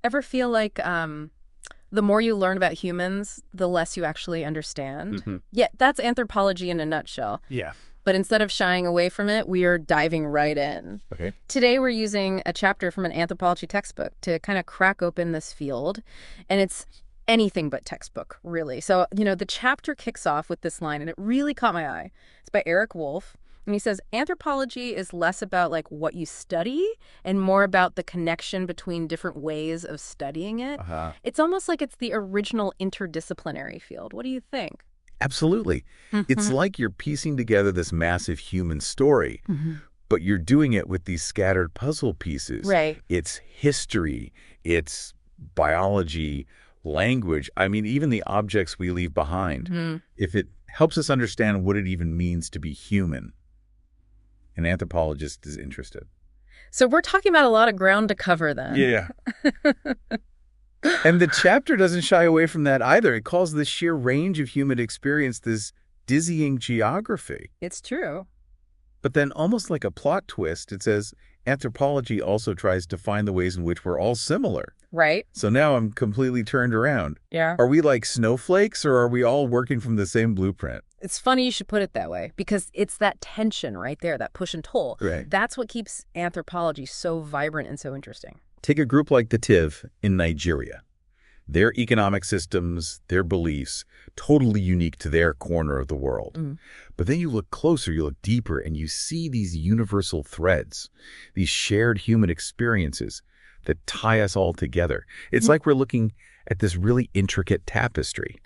Ever feel like the more you learn about humans, the less you actually understand? Yeah, that's anthropology in a nutshell. Yeah. But instead of shying away from it, we are diving right in. Okay. Today, we're using a chapter from an anthropology textbook to kind of crack open this field. And it's anything but textbook, really. So, the chapter kicks off with this line, and it really caught my eye. It's by Eric Wolf. And he says, anthropology is less about like what you study and more about the connection between different ways of studying it. It's almost like it's the original interdisciplinary field. What do you think? Absolutely. It's like you're piecing together this massive human story, but you're doing it with these scattered puzzle pieces. Right. It's history, it's biology, language. I mean, even the objects we leave behind. If it helps us understand what it even means to be human, an anthropologist is interested. So we're talking about a lot of ground to cover then. Yeah. And the chapter doesn't shy away from that either. It calls the sheer range of human experience this dizzying geography. It's true. But then, almost like a plot twist, it says anthropology also tries to find the ways in which we're all similar. Right. So now I'm completely turned around. Yeah. Are we like snowflakes, or are we all working from the same blueprint? It's funny you should put it that way, because it's that tension right there, that push and pull. Right. That's what keeps anthropology so vibrant and so interesting. Take a group like the Tiv in Nigeria. Their economic systems, their beliefs, totally unique to their corner of the world. But then you look closer, you look deeper, and you see these universal threads, these shared human experiences that tie us all together. It's like we're looking at this really intricate tapestry.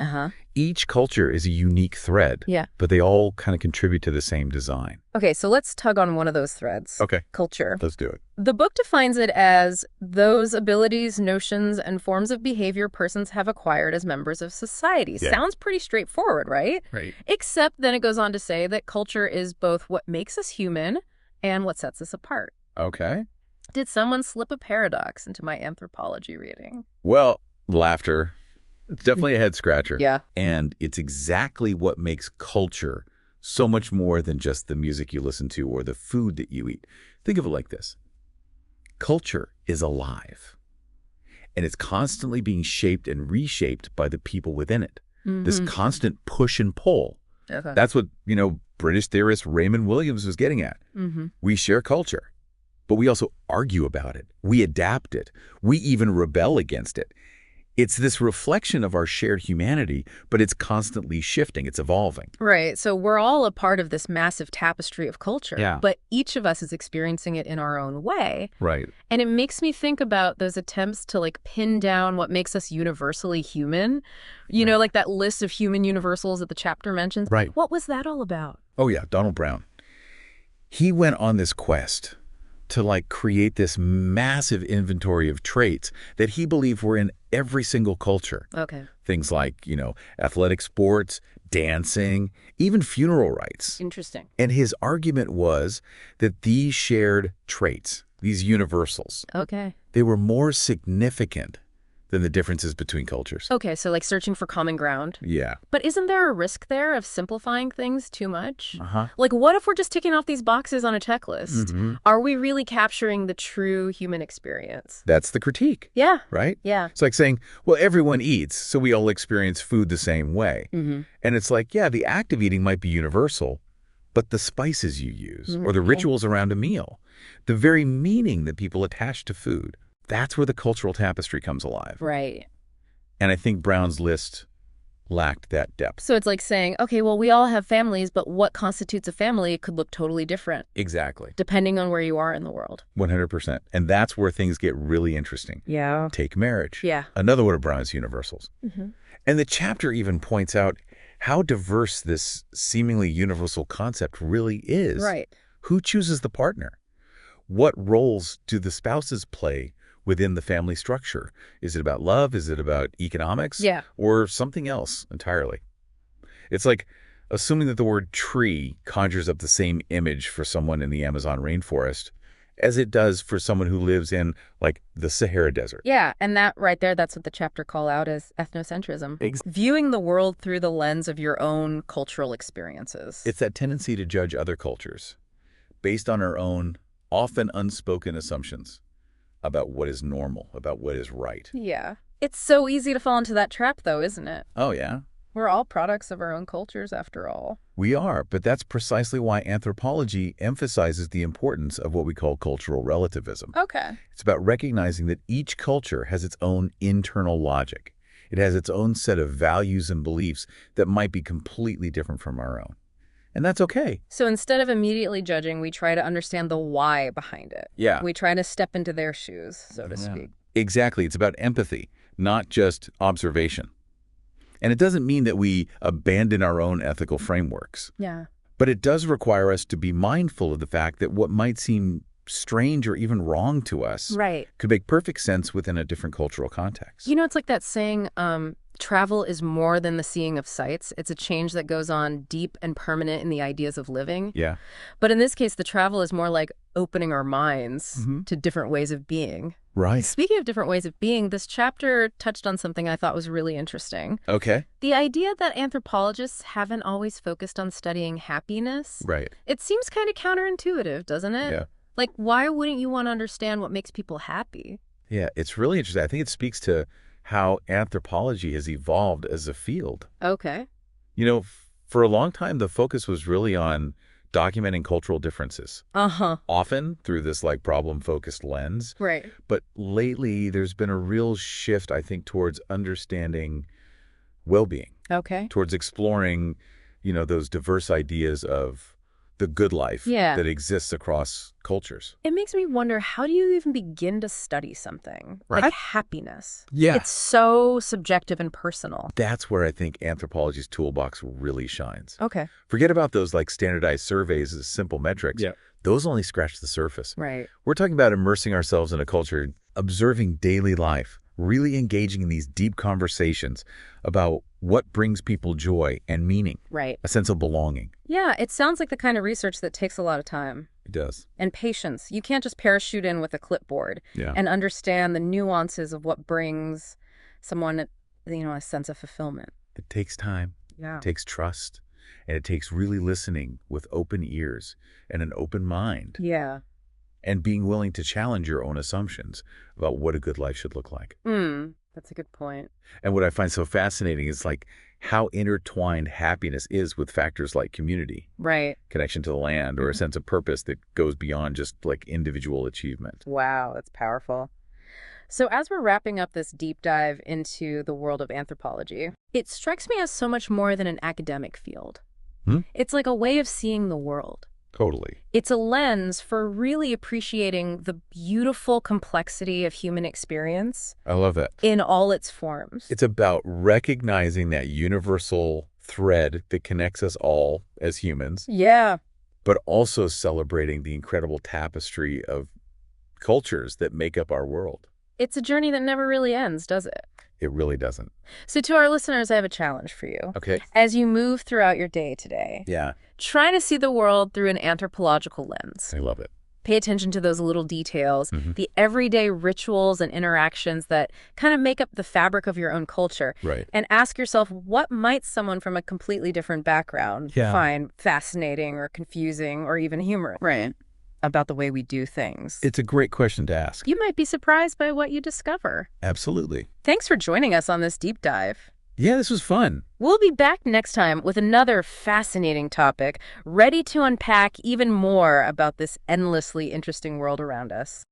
Each culture is a unique thread, Yeah. but they all kind of contribute to the same design. Okay, so let's tug on one of those threads. Okay. Culture. Let's do it. The book defines it as those abilities, notions, and forms of behavior persons have acquired as members of society. Yeah. Sounds pretty straightforward, right? Right. Except then it goes on to say that culture is both what makes us human and what sets us apart. Okay. Did someone slip a paradox into my anthropology reading? Well, laughter. It's definitely a head scratcher. Yeah. And it's exactly what makes culture so much more than just the music you listen to or the food that you eat. Think of it like this. Culture is alive, and it's constantly being shaped and reshaped by the people within it. This constant push and pull. Okay. That's what, British theorist Raymond Williams was getting at. We share culture, but we also argue about it. We adapt it. We even rebel against it. It's this reflection of our shared humanity, but it's constantly shifting. It's evolving. Right. So we're all a part of this massive tapestry of culture. Yeah. But each of us is experiencing it in our own way. Right. And it makes me think about those attempts to like pin down what makes us universally human. You know, like that list of human universals that the chapter mentions. Right. What was that all about? Oh, yeah, Donald Brown. He went on this quest to like create this massive inventory of traits that he believed were in every single culture. Okay. Things like, athletic sports, dancing, even funeral rites. Interesting. And his argument was that these shared traits, these universals, Okay. they were more significant than the differences between cultures. Okay. So like searching for common ground. Yeah. But isn't there a risk there of simplifying things too much? Uh-huh. Like, what if we're just ticking off these boxes on a checklist? Mm-hmm. Are we really capturing the true human experience? That's the critique, Yeah. right? Yeah. It's like saying, well, everyone eats, so we all experience food the same way. Mm-hmm. And it's like, yeah, the act of eating might be universal, but the spices you use or the rituals around a meal, the very meaning that people attach to food, that's where the cultural tapestry comes alive. Right. And I think Brown's list lacked that depth. So it's like saying, okay, well, we all have families, but what constitutes a family could look totally different Exactly. depending on where you are in the world. 100%. And that's where things get really interesting. Yeah. Take marriage. Yeah. Another one of Brown's universals. Mm-hmm. And the chapter even points out how diverse this seemingly universal concept really is. Right. Who chooses the partner? What roles do the spouses play within the family structure? Is it about love? Is it about economics? Yeah. Or something else entirely? It's like assuming that the word tree conjures up the same image for someone in the Amazon rainforest as it does for someone who lives in, like, the Sahara Desert. Yeah, and that right there, that's what the chapter call out as ethnocentrism. Viewing the world through the lens of your own cultural experiences. It's that tendency to judge other cultures based on our own, often unspoken assumptions about what is normal, about what is right. Yeah. It's so easy to fall into that trap, though, isn't it? Oh, yeah? We're all products of our own cultures, after all. We are, but that's precisely why anthropology emphasizes the importance of what we call cultural relativism. Okay. It's about recognizing that each culture has its own internal logic. It has its own set of values and beliefs that might be completely different from our own. And that's okay. So instead of immediately judging, we try to understand the why behind it. Yeah. We try to step into their shoes, so to speak. Exactly. It's about empathy, not just observation. And it doesn't mean that we abandon our own ethical frameworks. Yeah. But it does require us to be mindful of the fact that what might seem strange or even wrong to us Right. could make perfect sense within a different cultural context. You know, it's like that saying, travel is more than the seeing of sights. It's a change that goes on deep and permanent in the ideas of living. Yeah. But in this case, the travel is more like opening our minds to different ways of being. Right. Speaking of different ways of being, this chapter touched on something I thought was really interesting. Okay. The idea that anthropologists haven't always focused on studying happiness. Right. It seems kind of counterintuitive, doesn't it? Yeah. Like, why wouldn't you want to understand what makes people happy? Yeah, it's really interesting. I think it speaks to how anthropology has evolved as a field. Okay. You know, for a long time, the focus was really on documenting cultural differences, Uh-huh. often through this like problem-focused lens. Right. But lately, there's been a real shift, I think, towards understanding well-being, Okay. towards exploring, those diverse ideas of the good life Yeah. that exists across cultures. It makes me wonder, how do you even begin to study something Right. like happiness? Yeah. It's so subjective and personal. That's where I think anthropology's toolbox really shines. Okay. Forget about those like standardized surveys as simple metrics. Yeah. Those only scratch the surface. Right. We're talking about immersing ourselves in a culture, observing daily life, really engaging in these deep conversations about what brings people joy and meaning, Right. a sense of belonging. Yeah, it sounds like the kind of research that takes a lot of time. It does. And patience. You can't just parachute in with a clipboard Yeah. and understand the nuances of what brings someone, a sense of fulfillment. It takes time. Yeah. It takes trust. And it takes really listening with open ears and an open mind Yeah. and being willing to challenge your own assumptions about what a good life should look like. That's a good point. And what I find so fascinating is like how intertwined happiness is with factors like community, Right. connection to the land, or a sense of purpose that goes beyond just like individual achievement. Wow, that's powerful. So as we're wrapping up this deep dive into the world of anthropology, it strikes me as so much more than an academic field. It's like a way of seeing the world. Totally. It's a lens for really appreciating the beautiful complexity of human experience I love that. in all its forms. It's about recognizing that universal thread that connects us all as humans, Yeah. but also celebrating the incredible tapestry of cultures that make up our world. It's a journey that never really ends, does it? It really doesn't. So to our listeners, I have a challenge for you. Okay. As you move throughout your day today, Yeah, try to see the world through an anthropological lens. I love it. Pay attention to those little details, Mhm. the everyday rituals and interactions that kind of make up the fabric of your own culture. Right. And ask yourself, what might someone from a completely different background Yeah. find fascinating or confusing or even humorous about the way we do things? It's a great question to ask. You might be surprised by what you discover. Absolutely. Thanks for joining us on this deep dive. Yeah, this was fun. We'll be back next time with another fascinating topic, ready to unpack even more about this endlessly interesting world around us.